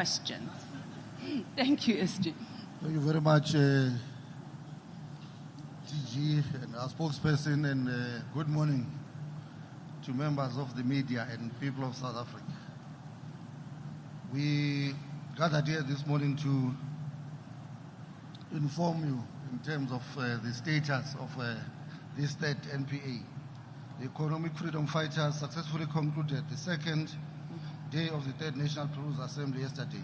questions. Thank you, SG. Thank you very much, TG and our spokesperson, and good morning to members of the media and people of South Africa. We gathered here this morning to inform you in terms of the status of this third NPA. The Economic Freedom Fighters successfully concluded the second day of the Third National People's Assembly yesterday.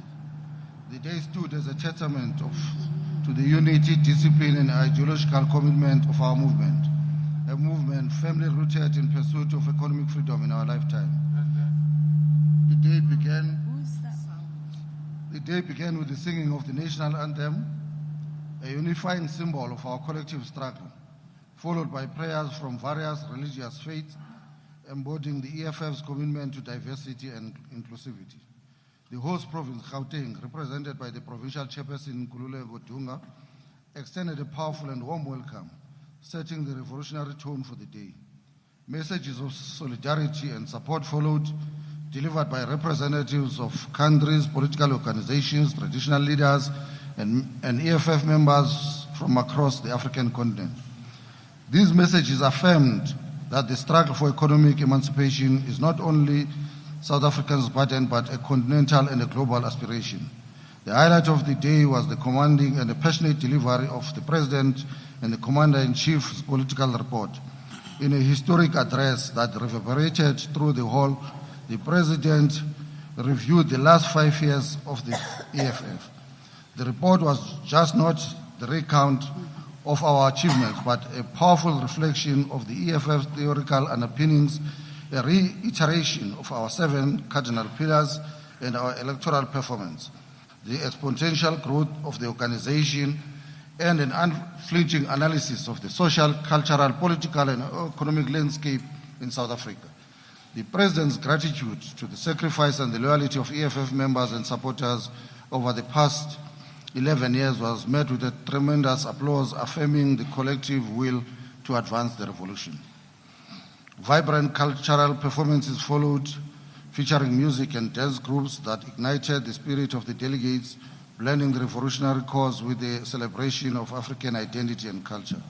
The day stood as a testament to the unity, discipline, and ideological commitment of our movement, a movement firmly rooted in pursuit of economic freedom in our lifetime. The day began with the singing of the national anthem, a unifying symbol of our collective struggle, followed by prayers from various religious faiths, embodying the EFF's commitment to diversity and inclusivity. The host province, Gauteng, represented by the provincial chairperson, Nkululeko Dunga, extended a powerful and warm welcome, setting the revolutionary tone for the day. Messages of solidarity and support followed, delivered by representatives of countries, political organizations, traditional leaders, and EFF members from across the African continent. These messages affirmed that the struggle for economic emancipation is not only South Africa's burden, but a continental and a global aspiration. The highlight of the day was the commanding and the passionate delivery of the President and the Commander-in-Chief's political report. In a historic address that reverberated through the hall, the President reviewed the last 5 years of the EFF. The report was just not the recount of our achievements, but a powerful reflection of the EFF's theoretical underpinnings, a reiteration of our 7 cardinal pillars and our electoral performance, the exponential growth of the organization, and an unflinching analysis of the social, cultural, political, and economic landscape in South Africa. The President's gratitude to the sacrifice and the loyalty of EFF members and supporters over the past 11 years was met with a tremendous applause, affirming the collective will to advance the revolution. Vibrant cultural performances followed, featuring music and dance groups that ignited the spirit of the delegates, blending the revolutionary cause with the celebration of African identity and culture.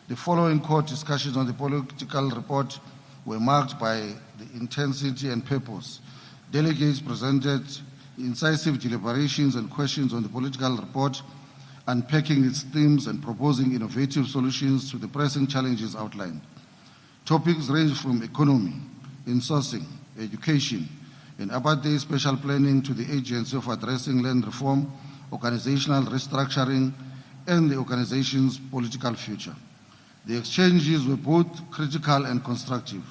The following court discussions on the political report were marked by the intensity and purpose. Delegates presented incisive deliberations and questions on the political report, unpacking its themes and proposing innovative solutions to the pressing challenges outlined. Topics ranged from economy, insourcing, education, and apartheid special planning to the agency of addressing land reform, organizational restructuring, and the organization's political future. The exchanges were both critical and constructive,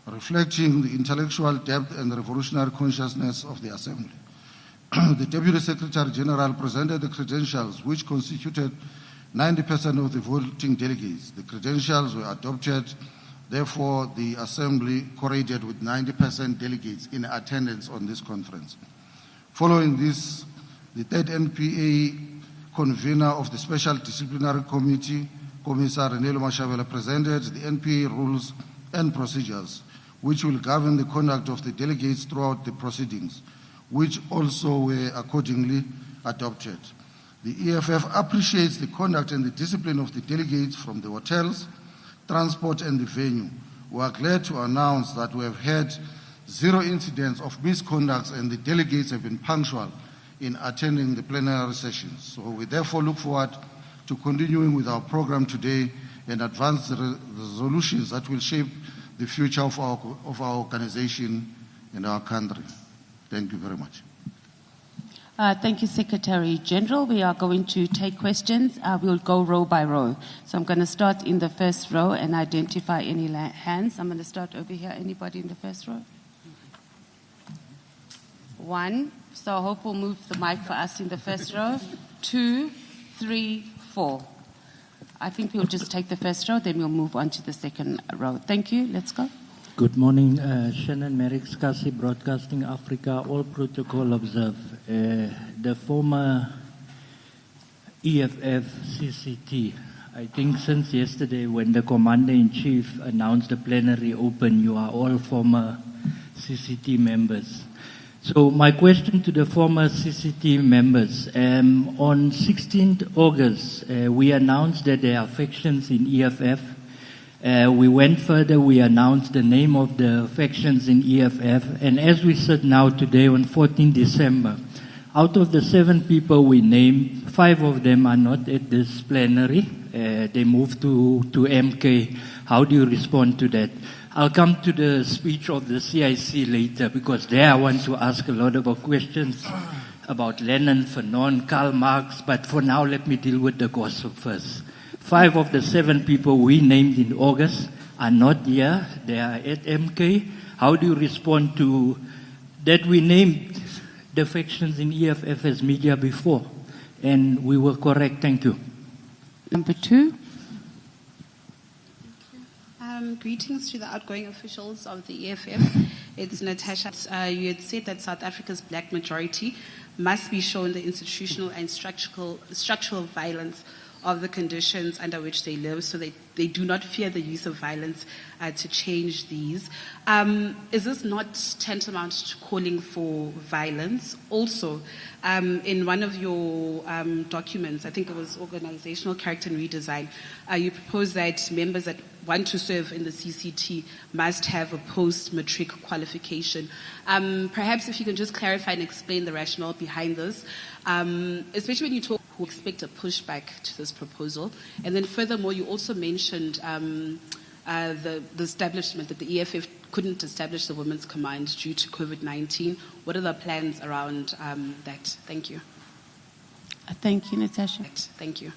reflecting the intellectual depth and revolutionary consciousness of the Assembly. The Deputy Secretary General presented the credentials which constituted 90% of the voting delegates. The credentials were adopted. Therefore, the Assembly correlated with 90% delegates in attendance on this conference. Following this, the third NPA convener of the Special Disciplinary Committee, Commissar Renelo Mashavela, presented the NPA rules and procedures, which will govern the conduct of the delegates throughout the proceedings, which also were accordingly adopted. The EFF appreciates the conduct and the discipline of the delegates from the hotels, transport, and the venue. We are glad to announce that we have had 0 incidents of misconduct and the delegates have been punctual in attending the plenary sessions. So we therefore look forward to continuing with our program today and advance the resolutions that will shape the future of our organization and our country. Thank you very much. Thank you, Secretary General. We are going to take questions. We'll go row by row. So I'm going to start in the first row and identify any hands. I'm going to start over here. Anybody in the first row? 1. So I hope we'll move the mic for us in the first row. 2, 3, 4. I think we'll just take the first row, then we'll move on to the second row. Thank you. Let's go. Good morning, Shannon Merrick, Skasi Broadcasting Africa, all protocol observed. The former EFF CCT, I think since yesterday when the Commander-in-Chief announced the plenary open, you are all former CCT members. So my question to the former CCT members, on 16th August, we announced that there are factions in EFF. We went further, we announced the name of the factions in EFF, and as we sit now today on 14 December, out of the 7 people we named, 5 of them are not at this plenary. They moved to MK. How do you respond to that? I'll come to the speech of the CIC later, because there I want to ask a lot of questions about Lenin, Fanon, Karl Marx, but for now let me deal with the gossip first. 5 of the 7 people we named in August are not here. They are at MK. How do you respond to that? We named the factions in EFF as media before, and we were correct. Thank you. Number 2. Greetings to the outgoing officials of the EFF. It's Natasha. You had said that South Africa's black majority must be shown the institutional and structural violence of the conditions under which they live, so they do not fear the use of violence to change these. Is this not tantamount to calling for violence? Also, in one of your documents, I think it was Organizational Character and Redesign, you proposed that members that want to serve in the CCT must have a post-matric qualification. Perhaps if you can just clarify and explain the rationale behind this, especially when you talk who expect a pushback to this proposal. And then furthermore, you also mentioned the establishment that the EFF couldn't establish the Women's Command due to COVID-19. What are the plans around that? Thank you. Thank you, Natasha. Thank you.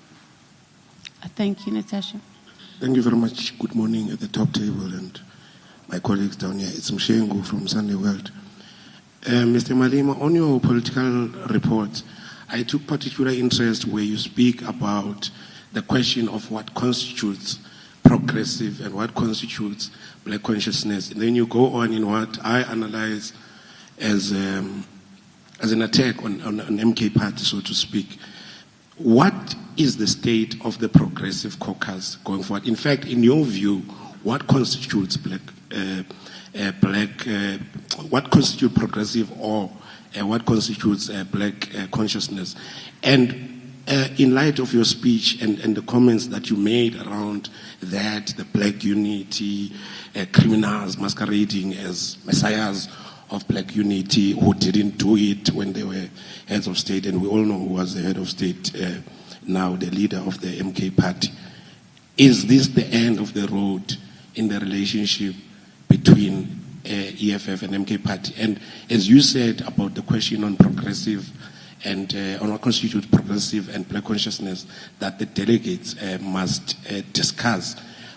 Thank you, Natasha. Thank you very much. Good morning at the top table and my colleagues down here. It's Mshengu from Sunday World. Mr. Malema, on your political report, I took particular interest where you speak about the question of what constitutes progressive and what constitutes black consciousness. And then you go on in what I analyze as an attack on MK Party, so to speak. What is the state of the progressive caucus going forward? In fact, in your view, what constitutes what constitutes progressive or what constitutes black consciousness? And in light of your speech and the comments that you made around that, the black unity, criminals masquerading as messiahs of black unity who didn't do it when they were heads of state, and we all know who was the head of state, now the leader of the MK Party. Is this the end of the road in the relationship between EFF and MK Party? And as you said about the question on progressive and on what constitutes progressive and black consciousness that the delegates must discuss,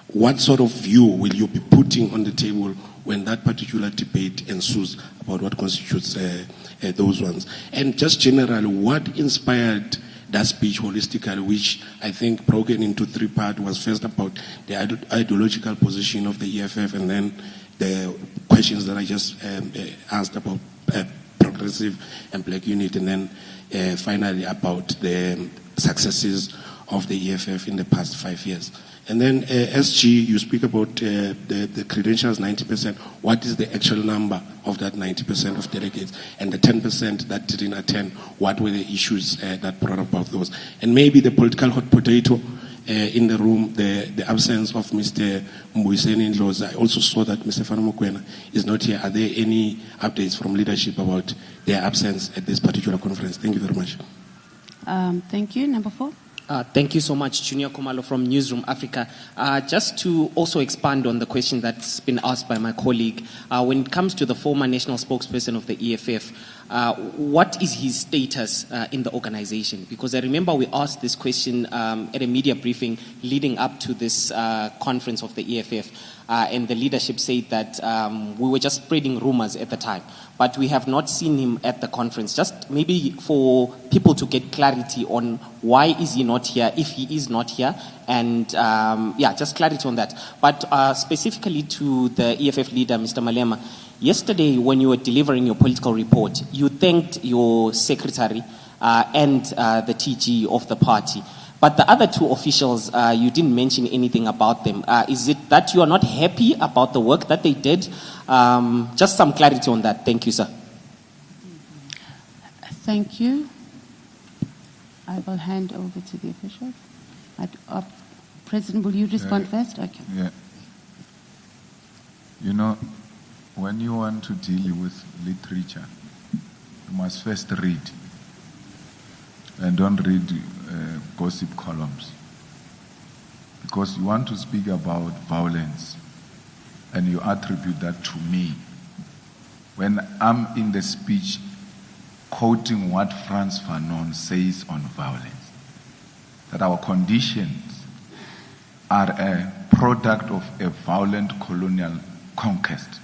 what sort of view will you be putting on the table when that particular debate ensues about what constitutes those ones? And just generally, what inspired that speech holistically, which I think broken into 3 parts, was first about the ideological position of the EFF, and then the questions that I just asked about progressive and black unity, and then finally about the successes of the EFF in the past 5 years. And then SG, you speak about the credentials, 90%. What is the actual number of that 90% of delegates? And the 10% that didn't attend, what were the issues that brought about those? And maybe the political hot potato in the room, the absence of Mr. Mbuyiseni Ndlozi. I also saw that Mr. Fanamokwena is not here. Are there any updates from leadership about their absence at this particular conference? Thank you very much. Thank you. Number 4. Thank you so much, Junior Komalo from Newsroom Africa. Just to also expand on the question that's been asked by my colleague, when it comes to the former national spokesperson of the EFF, what is his status in the organization? Because I remember we asked this question at a media briefing leading up to this conference of the EFF, and the leadership said that we were just spreading rumors at the time. But we have not seen him at the conference. Just maybe for people to get clarity on why is he not here, if he is not here, and just clarity on that. But specifically to the EFF leader, Mr. Malema, yesterday when you were delivering your political report, you thanked your secretary and the TG of the party. But the other 2 officials, you didn't mention anything about them. Is it that you are not happy about the work that they did? Just some clarity on that. Thank you, sir. Thank you. I will hand over to the officials. President, will you respond first? Okay. Yeah. You know, when you want to deal with literature, you must first read. And don't read gossip columns. Because you want to speak about violence, and you attribute that to me. When I'm in the speech quoting what Frantz Fanon says on violence, that our conditions are a product of a violent colonial conquest.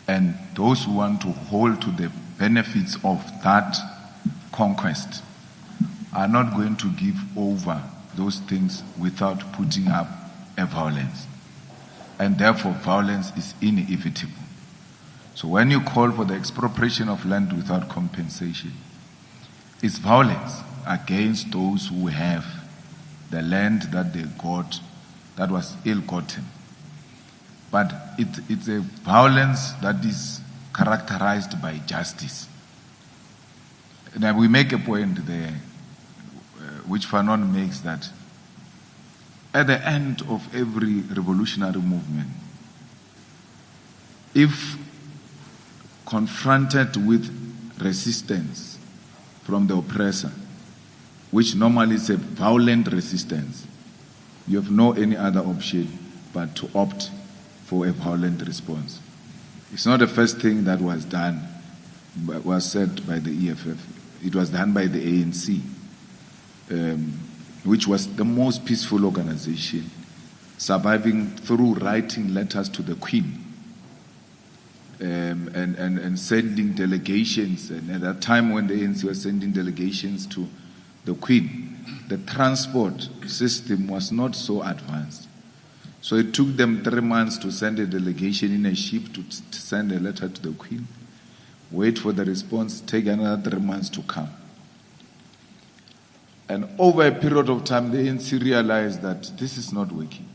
And those who want to hold to the benefits of that conquest are not going to give over those things without putting up a violence. And therefore, violence is inevitable. So when you call for the expropriation of land without compensation, it's violence against those who have the land that they got that was ill-gotten. But it's a violence that is characterized by justice. Now we make a point there, which Fanon makes, that at the end of every revolutionary movement, if confronted with resistance from the oppressor, which normally is a violent resistance, you have no any other option but to opt for a violent response. It's not the first thing that was done, but was said by the EFF. It was done by the ANC, which was the most peaceful organization, surviving through writing letters to the Queen and sending delegations. And at that time when the ANC was sending delegations to the Queen, the transport system was not so advanced. So it took them 3 months to send a delegation in a ship to send a letter to the Queen, wait for the response, take another 3 months to come. And over a period of time, the ANC realized that this is not working.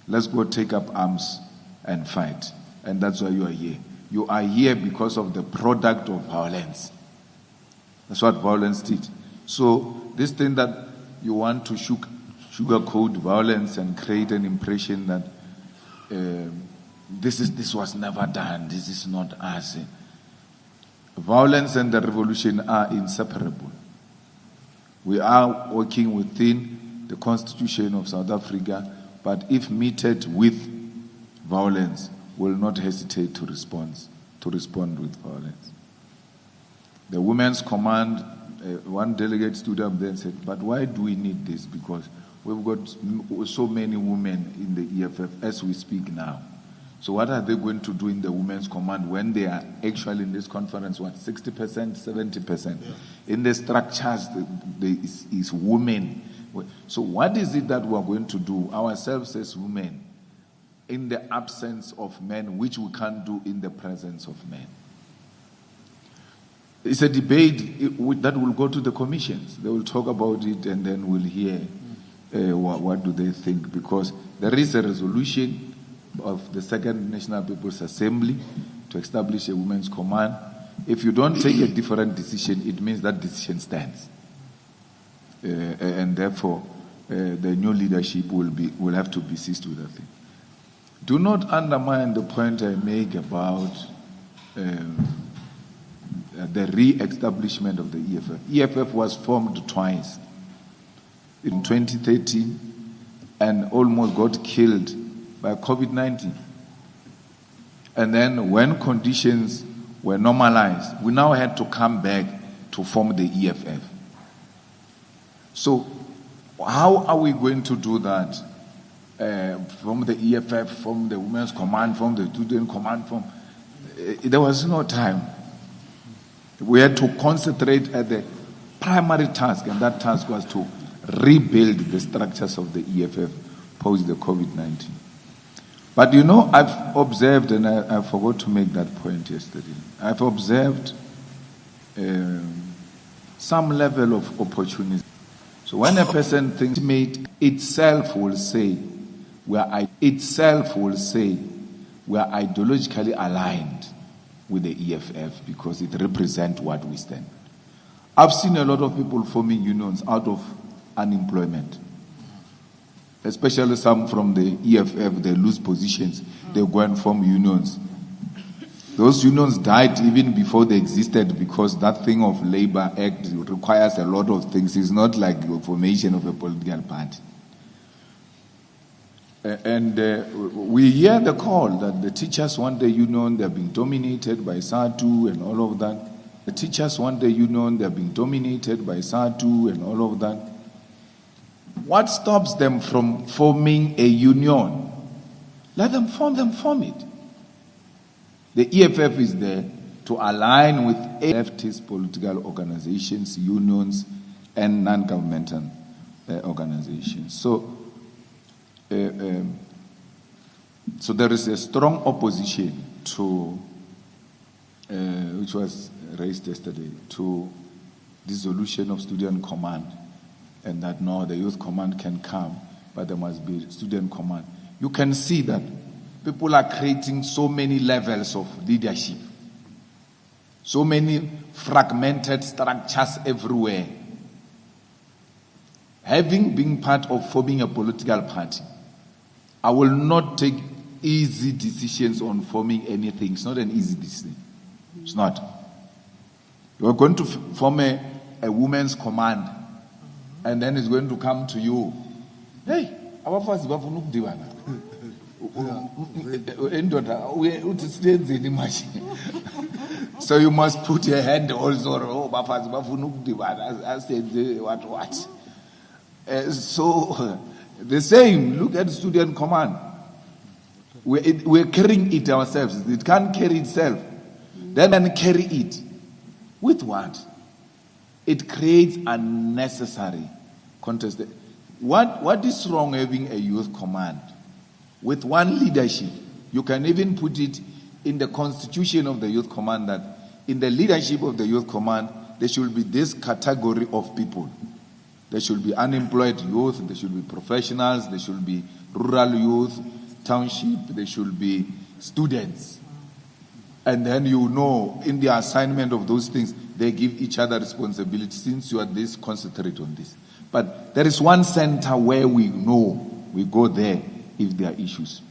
Let's go take up arms and fight. And that's why you are here. You are here because of the product of violence. That's what violence did. So this thing that you want to sugarcoat violence and create an impression that this was never done, this is not us. Violence and the revolution are inseparable. We are working within the Constitution of South Africa, but if meted with violence, will not hesitate to respond with violence. The Women's Command, one delegate stood up there and said, but why do we need this? Because we've got so many women in the EFF as we speak now. So what are they going to do in the Women's Command when they are actually in this conference, 60%, 70%? Yeah. In the structures, there is women. So what is it that we are going to do ourselves as women in the absence of men, which we can't do in the presence of men? It's a debate that will go to the commissions. They will talk about it and then we'll hear what do they think. Because there is a resolution of the Second National People's Assembly to establish a women's command. If you don't take a different decision, it means that decision stands. And therefore, the new leadership will have to be seized with that thing. Do not undermine the point I make about the re-establishment of the EFF. EFF was formed twice. In 2013, and almost got killed by COVID-19. And then when conditions were normalized, we now had to come back to form the EFF. So how are we going to do that? From the EFF, from the Women's Command, from the Student Command, there was no time. We had to concentrate at the primary task, and that task was to rebuild the structures of the EFF post the COVID-19. But you know, I've observed, and I forgot to make that point yesterday, I've observed some level of opportunism. So when a person thinks itself will say, we are ideologically aligned with the EFF because it represents what we stand. I've seen a lot of people forming unions out of unemployment, especially some from the EFF. They lose positions, they go and form unions. Those unions died even before they existed because that thing of Labor Act requires a lot of things. It's not like the formation of a political party. And we hear the call that the teachers want the union, they're being dominated by SADU and all of that. The teachers want the union, they're being dominated by SADU and all of that. What stops them from forming a union? Let them form it. The EFF is there to align with leftist political organizations, unions, and non-governmental organizations. So there is a strong opposition to, which was raised yesterday, to dissolution of student command, and that no, the youth command can come, but there must be student command. You can see that people are creating so many levels of leadership, so many fragmented structures everywhere. Having been part of forming a political party, I will not take easy decisions on forming anything. It's not an easy decision. It's not. You are going to form a women's command, and then it's going to come to you. Hey, our first so you must put your hand also. So the same, look at student command. We're carrying it ourselves. It can't carry itself. Then carry it. With what? It creates unnecessary contest. What is wrong having a youth command? With one leadership, you can even put it in the constitution of the youth command that in the leadership of the youth command, there should be this category of people. There should be unemployed youth, there should be professionals, there should be rural youth, township, there should be students. And then you know, in the assignment of those things, they give each other responsibility since you are this, concentrate on this. But there is one center where we know we go there if there are issues.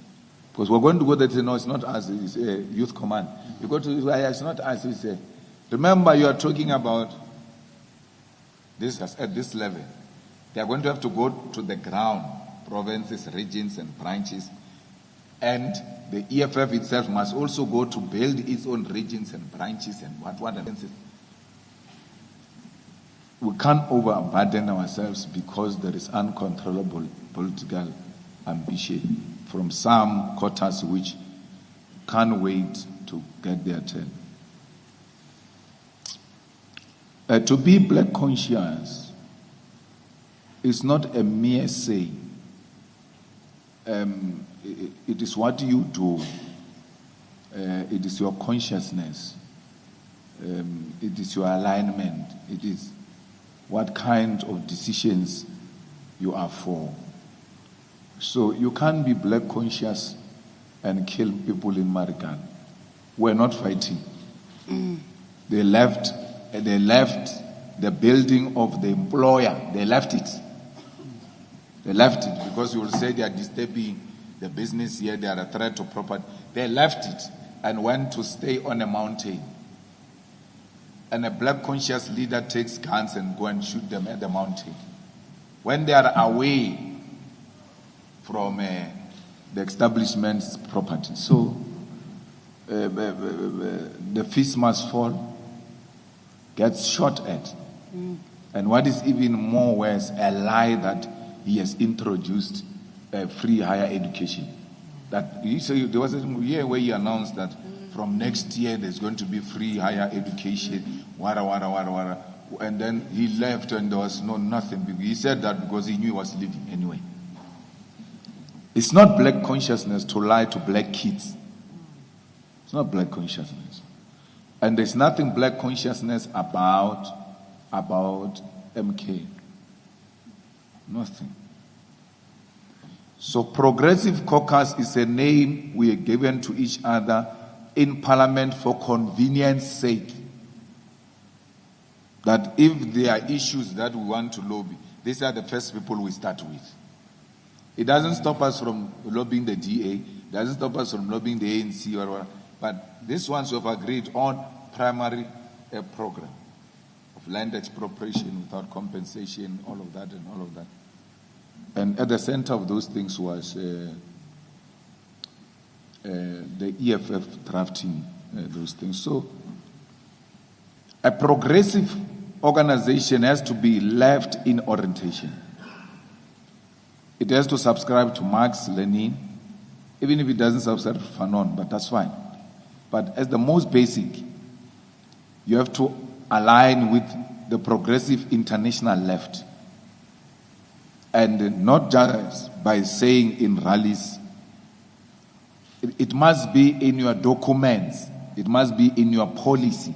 Because we're going to go there to say, no, it's not us, it's a youth command. You go to, it's not us, it's a, remember you are talking about this at this level. They are going to have to go to the ground, provinces, regions, and branches. And the EFF itself must also go to build its own regions and branches and what. We can't overburden ourselves because there is uncontrollable political ambition from some quarters which can't wait to get their turn. To be black conscious is not a mere saying. It is what you do. It is your consciousness. It is your alignment. It is what kind of decisions you are for. So you can't be black conscious and kill people in Marikan. We're not fighting. They left the building of the employer. They left it. They left it because you will say they are disturbing the business here. They are a threat to property. They left it and went to stay on a mountain. And a black conscious leader takes guns and go and shoot them at the mountain. When they are away from the establishment's property. So the fist must fall, gets shot at. And what is even more worse, a lie that he has introduced free higher education. That there was a year where he announced that from next year there's going to be free higher education, wara. And then he left and there was nothing. He said that because he knew he was leaving anyway. It's not black consciousness to lie to black kids. It's not black consciousness. And there's nothing black consciousness about MK. Nothing. So Progressive Caucus is a name we are given to each other in Parliament for convenience sake. That if there are issues that we want to lobby, these are the first people we start with. It doesn't stop us from lobbying the DA, it doesn't stop us from lobbying the ANC or whatever, but these ones we have agreed on primary program of land expropriation without compensation, all of that and all of that. And at the center of those things was the EFF drafting those things. So a progressive organization has to be left in orientation. It has to subscribe to Marx, Lenin, even if it doesn't subscribe to Fanon, but that's fine. But as the most basic, you have to align with the progressive international left. And not just by saying in rallies. It must be in your documents. It must be in your policy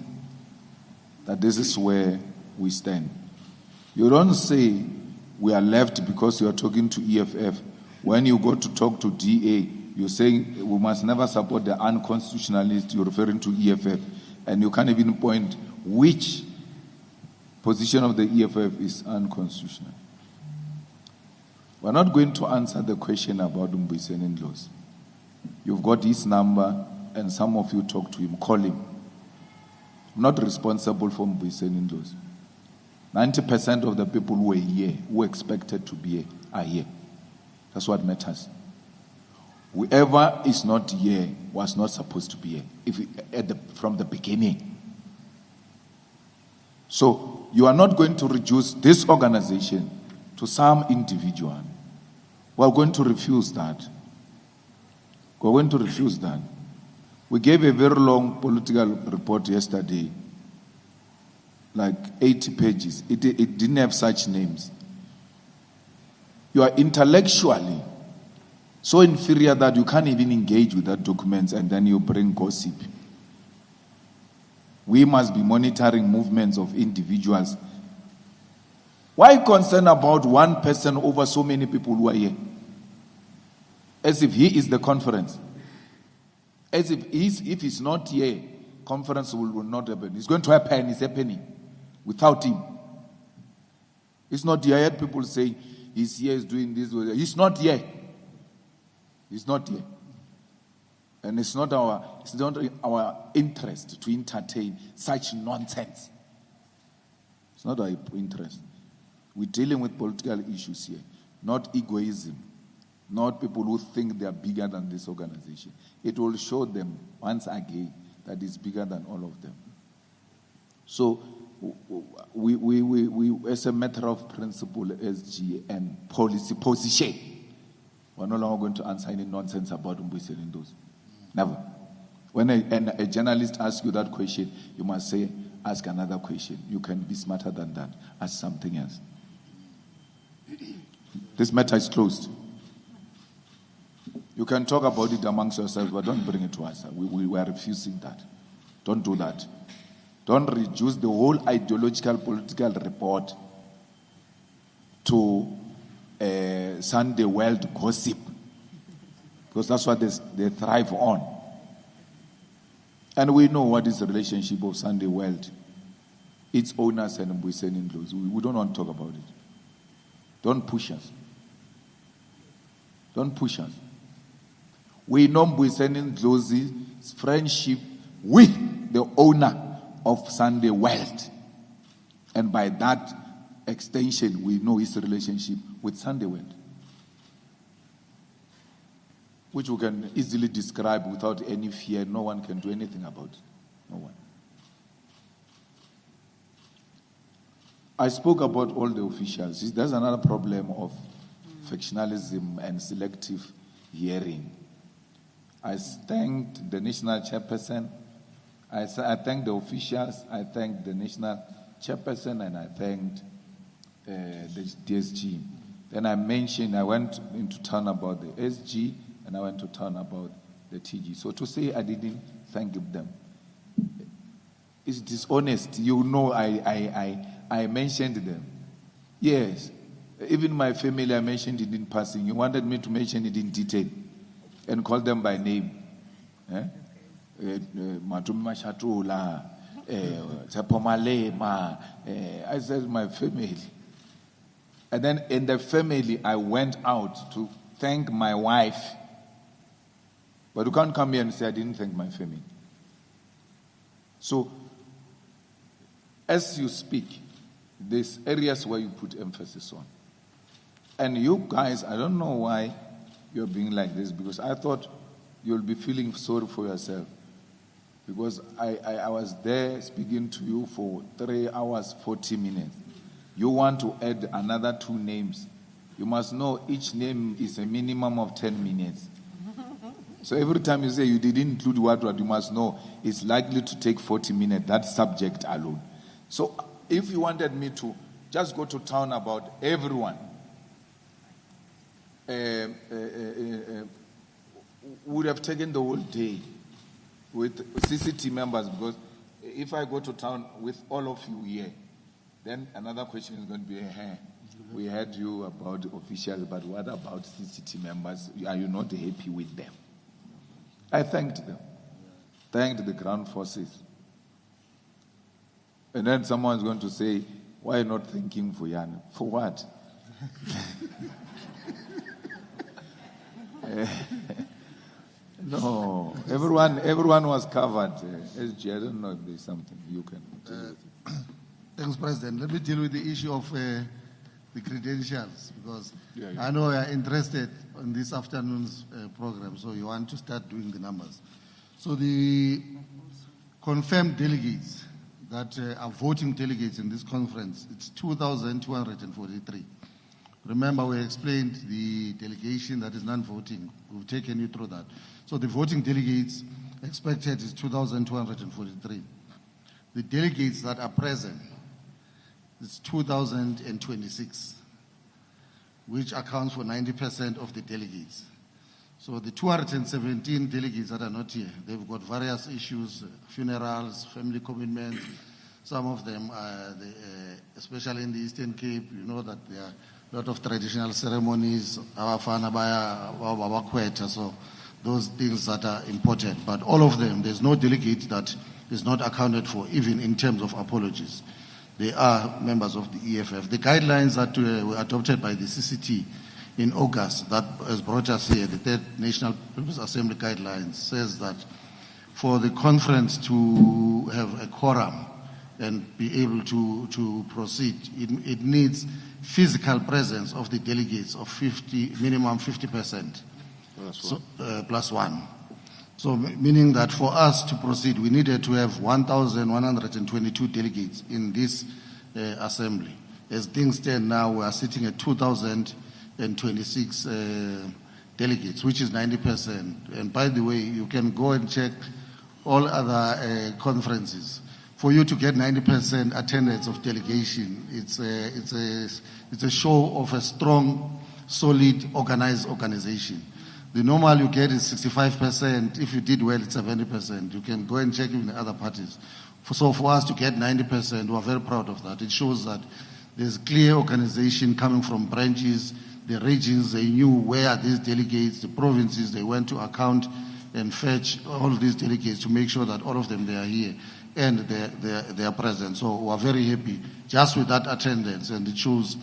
that this is where we stand. You don't say we are left because you are talking to EFF. When you go to talk to DA, you're saying we must never support the unconstitutionalist. You're referring to EFF. And you can't even point which position of the EFF is unconstitutional. We're not going to answer the question about Mbuyiseni Ndlozi. You've got his number, and some of you talk to him. Call him. I'm not responsible for Mbuyiseni Ndlozi. 90% of the people who were here, who expected to be here, are here. That's what matters. Whoever is not here was not supposed to be here from the beginning. So you are not going to reduce this organization to some individual. We're going to refuse that. We're going to refuse that. We gave a very long political report yesterday, like 80 pages. It didn't have such names. You are intellectually so inferior that you can't even engage with that document, and then you bring gossip. We must be monitoring movements of individuals. Why concern about one person over so many people who are here? As if he is the conference. As if he's not here, conference will not happen. It's going to happen, it's happening. Without him. It's not here. I heard people say, he's here, he's doing this. He's not here. He's not here. And it's not our interest to entertain such nonsense. It's not our interest. We're dealing with political issues here, not egoism, not people who think they are bigger than this organization. It will show them once again that it's bigger than all of them. So we as a matter of principle, SG and policy position, we're no longer going to answer any nonsense about Mbuyiseni Ndlozi. Never. When a journalist asks you that question, you must say, ask another question. You can be smarter than that. Ask something else. This matter is closed. You can talk about it amongst yourselves, but don't bring it to us. We are refusing that. Don't do that. Don't reduce the whole ideological political report to Sunday world gossip, because that's what they thrive on. And we know what is the relationship of Sunday world, its owners and Mbuyiseni Ndlozi. We don't want to talk about it. Don't push us. Don't push us. We know Mbuyiseni Ndlozi's friendship with the owner of Sunday World. And by that extension, we know his relationship with Sunday World, which we can easily describe without any fear. No one can do anything about it. No one. I spoke about all the officials. There's another problem of factionalism and selective hearing. I thanked the national chairperson. I thanked the officials. I thanked the national chairperson, and I thanked the DSG. Then I went into town about the SG, and I went to town about the TG. So to say I didn't thank them, it's dishonest. You know, I mentioned them. Yes. Even my family, I mentioned it in passing. You wanted me to mention it in detail and call them by name. Eh? Matumi Mashatula, Tsepomalema. I said, my family. And then in the family, I went out to thank my wife. But you can't come here and say I didn't thank my family. So, as you speak, there's areas where you put emphasis on. And you guys, I don't know why you're being like this, because I thought you'll be feeling sorry for yourself. Because I was there speaking to you for 3 hours, 40 minutes. You want to add another 2 names. You must know each name is a minimum of 10 minutes. So every time you say you didn't include what you must know, it's likely to take 40 minutes, that subject alone. So if you wanted me to just go to town about everyone, would have taken the whole day with CCT members, because if I go to town with all of you here, then another question is going to be, hey, we heard you about officials, but what about CCT members? Are you not happy with them? I thanked them. Thanked the ground forces. And then someone's going to say, why not thanking for Jan? For what? No, everyone was covered. SG, I don't know if there's something you can deal with. Thanks, President. Let me deal with the issue of the credentials, because I know you are interested in this afternoon's program, so you want to start doing the numbers. So the confirmed delegates that are voting delegates in this conference, it's 2,243. Remember, we explained the delegation that is non-voting. We've taken you through that. So the voting delegates expected is 2,243. The delegates that are present is 2,026, which accounts for 90% of the delegates. So the 217 delegates that are not here, they've got various issues, funerals, family commitments. Some of them, especially in the Eastern Cape, you know that there are a lot of traditional ceremonies, so those things that are important. But all of them, there's no delegate that is not accounted for, even in terms of apologies. They are members of the EFF. The guidelines that were adopted by the CCT in August, that has brought us here, the Third National People's Assembly guidelines, says that for the conference to have a quorum and be able to proceed, it needs physical presence of the delegates of minimum 50%, plus one. So meaning that for us to proceed, we needed to have 1,122 delegates in this assembly. As things stand now, we are sitting at 2,026 delegates, which is 90%. And by the way, you can go and check all other conferences. For you to get 90% attendance of delegation, it's a show of a strong, solid, organized organization. The normal you get is 65%. If you did well, it's 70%. You can go and check even the other parties. So for us to get 90%, we're very proud of that. It shows that there's clear organization coming from branches, the regions, they knew where these delegates, the provinces, they went to account and fetch all these delegates to make sure that all of them, they are here and they are present. So we're very happy just with that attendance, and it shows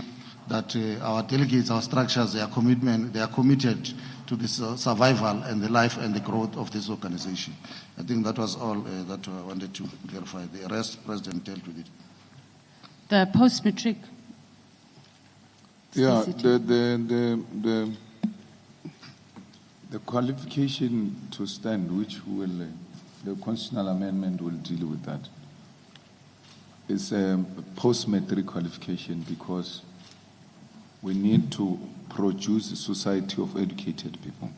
that our delegates, our structures, they are committed to the survival and the life and the growth of this organization. I think that was all that I wanted to clarify. The rest, President dealt with it. The post-matric. Yeah, the qualification to stand, which will the constitutional amendment will deal with that. It's a post-matric qualification because we need to produce a society of educated people,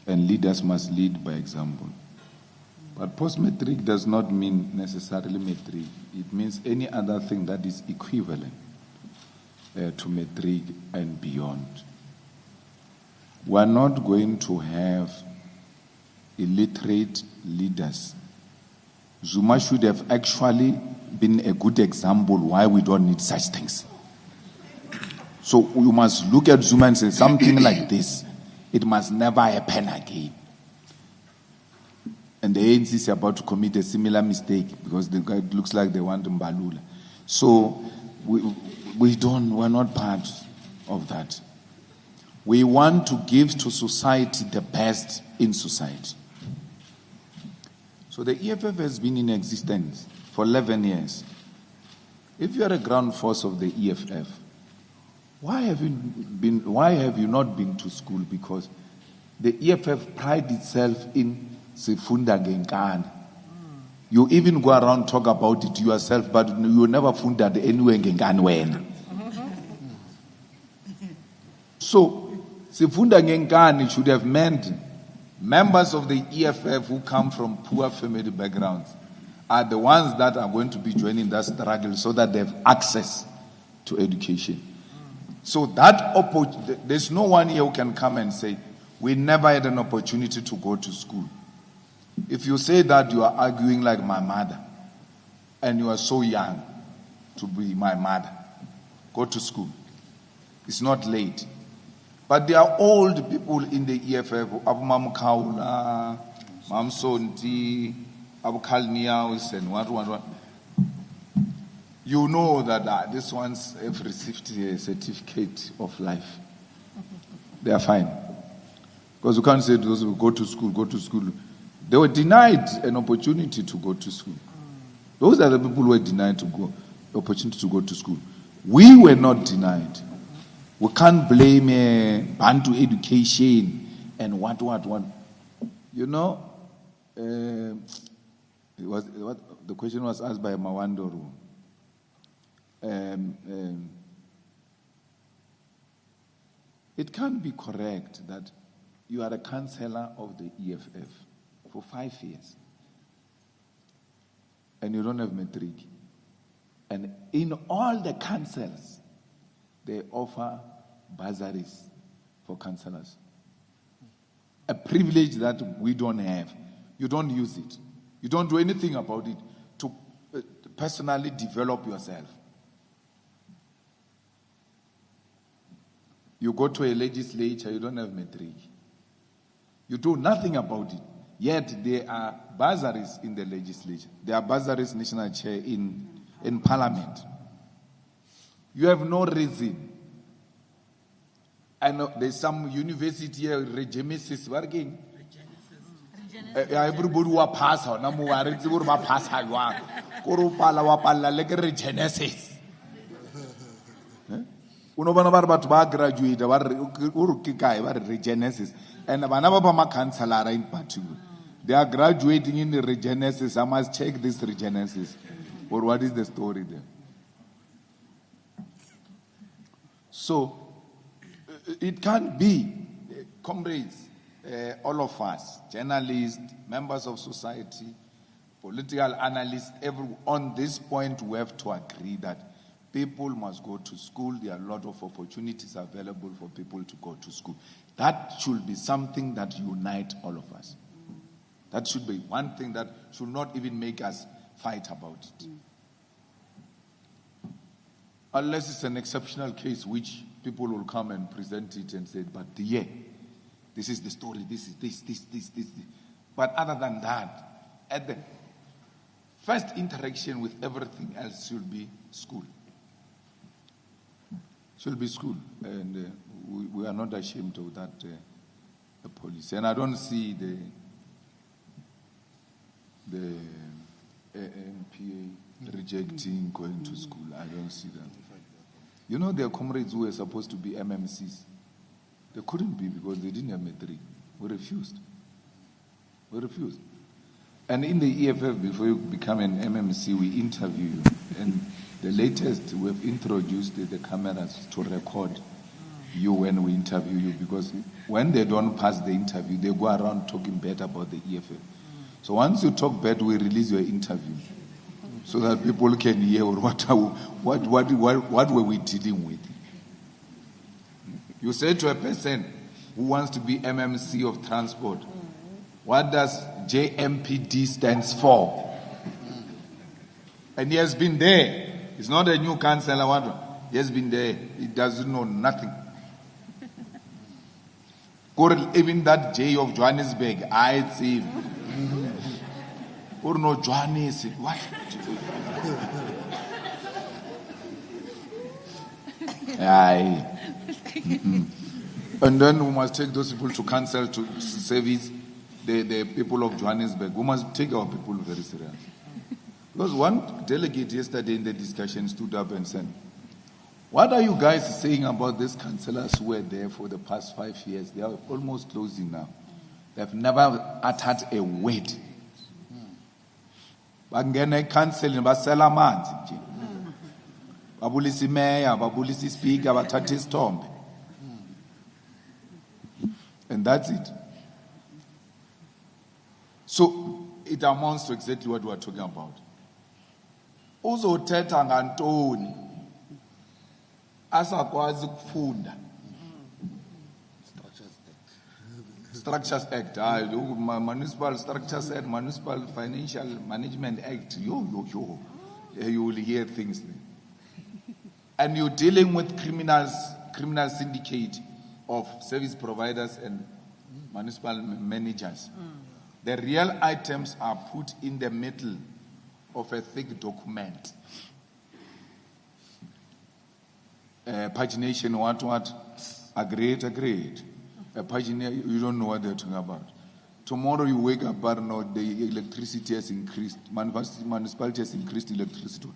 and leaders must lead by example. But post-matric does not mean necessarily matric. It means any other thing that is equivalent to matric and beyond. We are not going to have illiterate leaders. Zuma should have actually been a good example why we don't need such things. So you must look at Zuma and say something like this, it must never happen again. And the ANC is about to commit a similar mistake because it looks like they want Mbalula. So we're not part of that. We want to give to society the best in society. So the EFF has been in existence for 11 years. If you are a ground force of the EFF, why have you not been to school? Because the EFF prides itself in Sifunda Genkane. You even go around talk about it yourself, but you never funded anywhere Genkane when. So Sifunda Genkane should have meant members of the EFF who come from poor family backgrounds are the ones that are going to be joining that struggle so that they have access to education. So there's no one here who can come and say, we never had an opportunity to go to school. If you say that, you are arguing like my mother, and you are so young to be my mother. Go to school. It's not late. But there are old people in the EFF, Abu Mam Kaula, Mam Sonti, Abu Kalniaus, and what. You know that these ones have received a certificate of life. They are fine. Because you can't say to those who go to school. They were denied an opportunity to go to school. Those are the people who were denied the opportunity to go to school. We were not denied. We can't blame Bantu education and what. You know, the question was asked by Mawandoro. It can't be correct that you are a councillor of the EFF for 5 years and you don't have matric. And in all the councils, they offer bursaries for councillors. A privilege that we don't have. You don't use it. You don't do anything about it to personally develop yourself. You go to a legislature, you don't have matric. You do nothing about it. Yet there are bursaries in the legislature. There are bursaries national chair in parliament. You have no reason. I know there's some university here, Regenesis working. Everybody who pass out, namu waritsi who pass out, koro pala wa pala like Regenesis. Unobana barbat ba graduate, Regenesis, and Banaba Councillor in particular. They are graduating in the Regenesis. I must check this Regenesis. Or what is the story there? So, it can't be, comrades, all of us, journalists, members of society, political analysts, on this point we have to agree that people must go to school. There are a lot of opportunities available for people to go to school. That should be something that unites all of us. That should be one thing that should not even make us fight about it. Unless it's an exceptional case which people will come and present it and say, but yeah, this is the story, this is this. But other than that, at the first interaction with everything else should be school. Should be school. And we are not ashamed of that policy. And I don't see the NPA rejecting going to school. I don't see that. You know, there are comrades who were supposed to be MMCs. They couldn't be because they didn't have matric. We refused. And in the EFF, before you become an MMC, we interview you. And the latest, we've introduced the cameras to record you when we interview you, because when they don't pass the interview, they go around talking bad about the EFF. So once you talk bad, we release your interview so that people can hear what were we dealing with. You say to a person who wants to be MMC of transport, what does JMPD stands for? And he has been there. It's not a new councillor. He has been there. He doesn't know nothing. Even that J of Johannesburg, I see him. Or no Johannes. What? Aye. And then we must take those people to council to service the people of Johannesburg. We must take our people very seriously. Because one delegate yesterday in the discussion stood up and said, what are you guys saying about these councillors who were there for the past 5 years? They are almost closing now. They've never uttered a word. Bangena council basela amanzi nje. Babulisa mayor, babulisa speaker, bathatha isithombe. And that's it. So it amounts to exactly what we are talking about. Uzothetha ngantoni asakwazi ukufunda. Structures Act, Municipal Structures Act, Municipal Financial Management Act. You will hear things there. And you're dealing with criminal syndicate of service providers and municipal managers. The real items are put in the middle of a thick document. Pagination, what? Agreed. A pagina, you don't know what they're talking about. Tomorrow you wake up, but no, the electricity has increased. Municipality has increased electricity.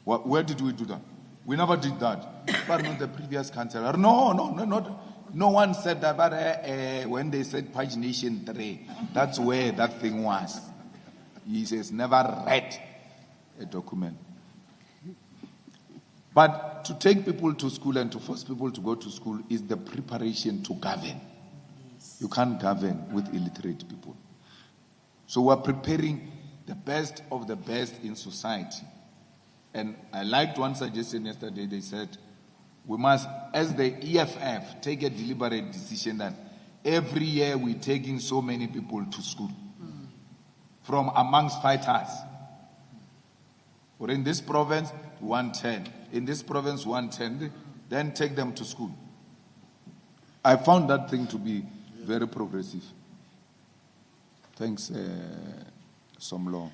Where did we do that? We never did that. But not the previous councillor. No one said that. But when they said pagination 3, that's where that thing was. He says never read a document. But to take people to school and to force people to go to school is the preparation to govern. You can't govern with illiterate people. So we're preparing the best of the best in society. And I liked one suggestion yesterday. They said, we must, as the EFF, take a deliberate decision that every year we're taking so many people to school from amongst fighters. Or in this province, 110. In this province, 110. Then take them to school. I found that thing to be very progressive. Thanks, Somlo.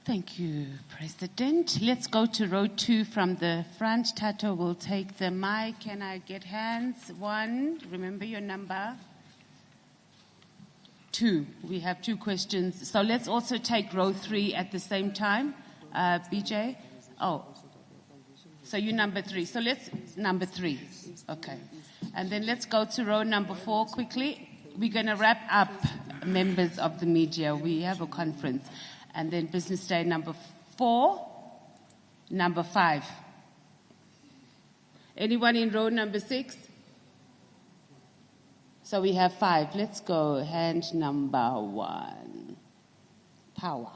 Thank you, President. Let's go to row 2 from the front. Tato will take the mic. Can I get hands? 1, remember your number. 2, we have 2 questions. So let's also take row 3 at the same time. BJ? Oh, so you number 3. So let's, number 3. Okay. And then let's go to row number 4 quickly. We're going to wrap up, members of the media. We have a conference. And then business day number 4, number 5. Anyone in row number 6? So we have 5. Let's go. Hand number 1. Power.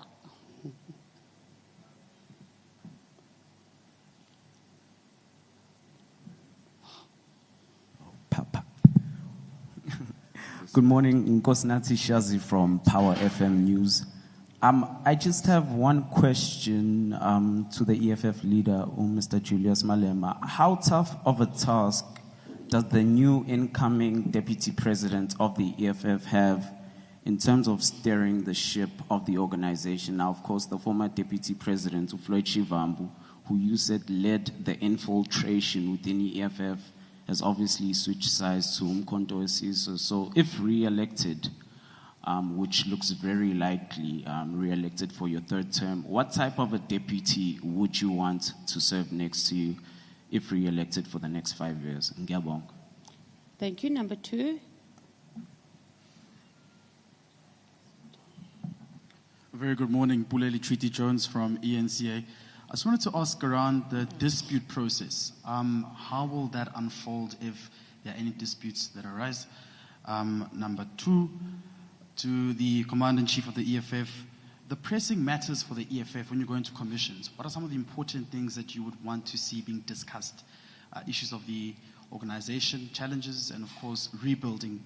Good morning, Nkosinathi Shazi from Power FM News. I just have one question to the EFF leader, Mr. Julius Malema. How tough of a task does the new incoming deputy president of the EFF have in terms of steering the ship of the organization? Now, of course, the former deputy president, Floyd Shivambu, who you said led the infiltration within the EFF, has obviously switched sides to Umkhonto weSizwe. So if re-elected, which looks very likely, re-elected for your 3rd term, what type of a deputy would you want to serve next to you if re-elected for the next 5 years? Ngiyabonga. Thank you. Number 2. Very good morning. Buleli Treaty Jones from ENCA. I just wanted to ask around the dispute process. How will that unfold if there are any disputes that arise? Number 2, to the Commander-in-Chief of the EFF, the pressing matters for the EFF when you go into commissions, what are some of the important things that you would want to see being discussed? Issues of the organization, challenges, and of course, rebuilding.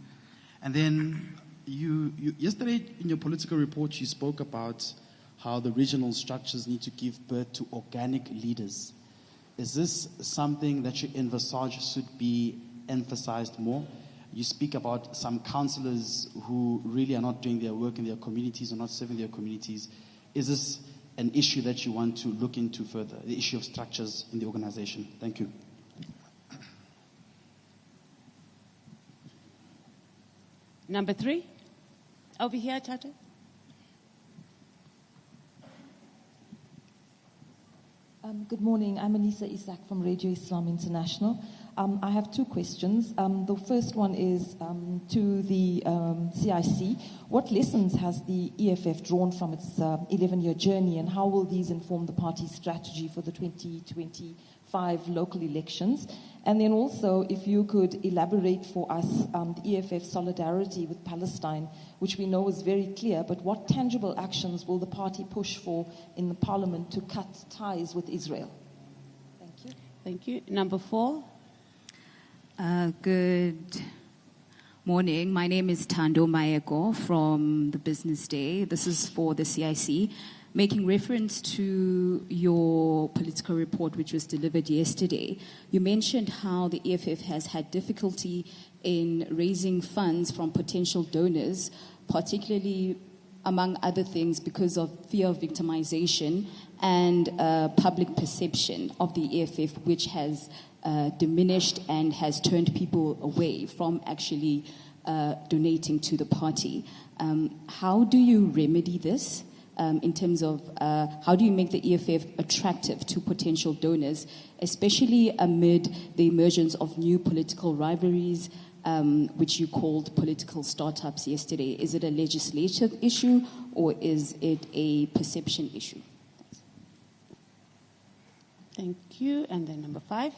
And then yesterday in your political report, you spoke about how the regional structures need to give birth to organic leaders. Is this something that you envisage should be emphasized more? You speak about some councillors who really are not doing their work in their communities or not serving their communities. is this an issue that you want to look into further, the issue of structures in the organization? Thank you. Number 3. Over here, Tata. Good morning. I'm Anissa Isaac from Radio Islam International. I have 2 questions. The first one is to the CIC. What lessons has the EFF drawn from its 11-year journey, and how will these inform the party's strategy for the 2025 local elections? And then also, if you could elaborate for us the EFF solidarity with Palestine, which we know is very clear, but what tangible actions will the party push for in the parliament to cut ties with Israel? Thank you. Thank you. Number 4. Good morning. My name is Tando Mayeko from the Business Day. This is for the CIC. Making reference to your political report, which was delivered yesterday, you mentioned how the EFF has had difficulty in raising funds from potential donors, particularly, among other things, because of fear of victimization and public perception of the EFF, which has diminished and has turned people away from actually donating to the party. How do you remedy this? In terms of how do you make the EFF attractive to potential donors, especially amid the emergence of new political rivalries, which you called political startups yesterday? Is it a legislative issue or is it a perception issue? Thank you. And then number 5.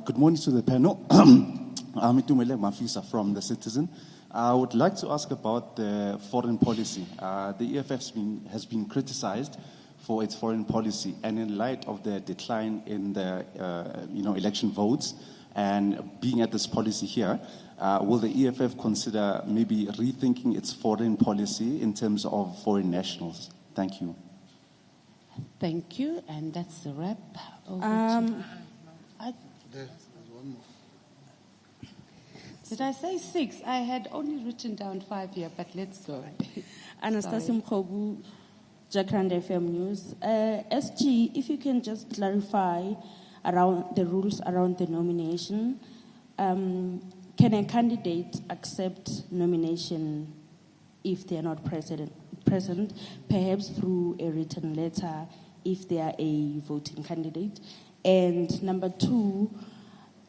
Good morning to the panel. I'm Itumele Mafisa from The Citizen. I would like to ask about the foreign policy. The EFF has been criticized for its foreign policy, and in light of the decline in the election votes and being at this policy here, will the EFF consider maybe rethinking its foreign policy in terms of foreign nationals? Thank you. Thank you, and that's the wrap. There's one more. Did I say 6? I had only written down 5 here, but let's go. Anastasia Mkhobu, Jacaranda FM News. SG, if you can just clarify around the rules around the nomination. Can a candidate accept nomination if they are not present, perhaps through a written letter if they are a voting candidate? And number 2,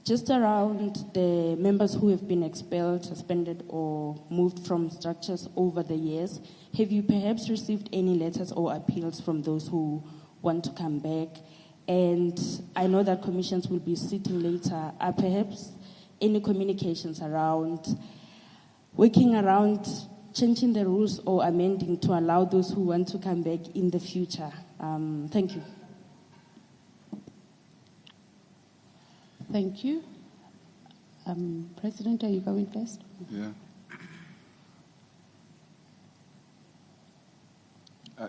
just around the members who have been expelled, suspended, or moved from structures over the years, have you perhaps received any letters or appeals from those who want to come back? And I know that commissions will be sitting later. Are perhaps any communications around working around changing the rules or amending to allow those who want to come back in the future? Thank you. Thank you. President, are you going first? Yeah.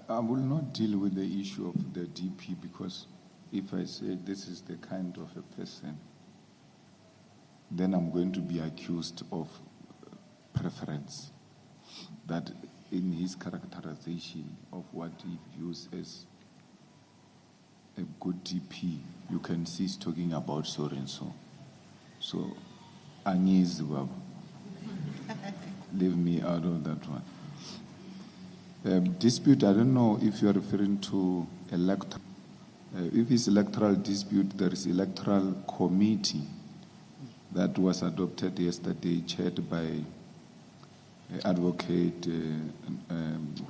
I will not deal with the issue of the DP, because if I say this is the kind of a person, then I'm going to be accused of preference. That in his characterization of what he views as a good DP, you can see he's talking about so and so. So, Agnes Baba, leave me out of that one. Dispute, I don't know if you're referring to electoral. If it's electoral dispute, there is electoral committee that was adopted yesterday, chaired by Advocate